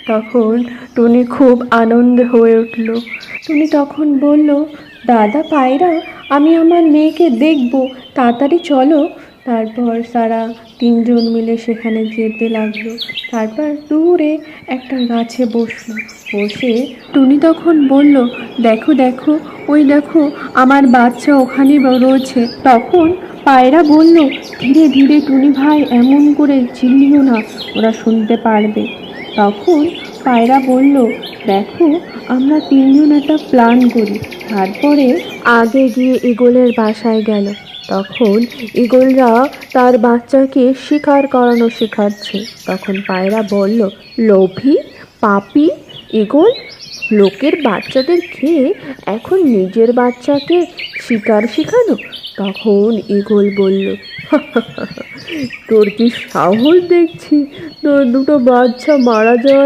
তখন টুনি খুব আনন্দ হয়ে উঠল। টুনি তখন বলল, দাদা পায়রা, আমি আমার মেয়েকে দেখব, তাড়াতাড়ি চলো। তারপর তারা তিনজন মিলে সেখানে যেতে লাগলো। তারপর দূরে একটা গাছে বসলো। বসে টুনি তখন বলল, দেখো দেখো, ওই দেখো আমার বাচ্চা ওখানে রয়েছে। তখন পায়রা বলল, ধীরে ধীরে টুনি ভাই, এমন করে চিল্লিও না, ওরা শুনতে পারবে। তখন পায়রা বলল, দেখো আমরা তিনজন একটা প্ল্যান করি। তারপরে আগে গিয়ে ঈগলের বাসায় গেল। তখন ঈগলরা তার বাচ্চাকে শিকার করানো শেখাচ্ছে। তখন পায়রা বলল, লোভী পাপী ঈগল, লোকের বাচ্চাদের খেয়ে এখন নিজের বাচ্চাকে শিকার শেখানো। তখন ঈগল বলল, তোর কি সাহস দেখছি, তোর দুটো বাচ্চা মারা যাওয়া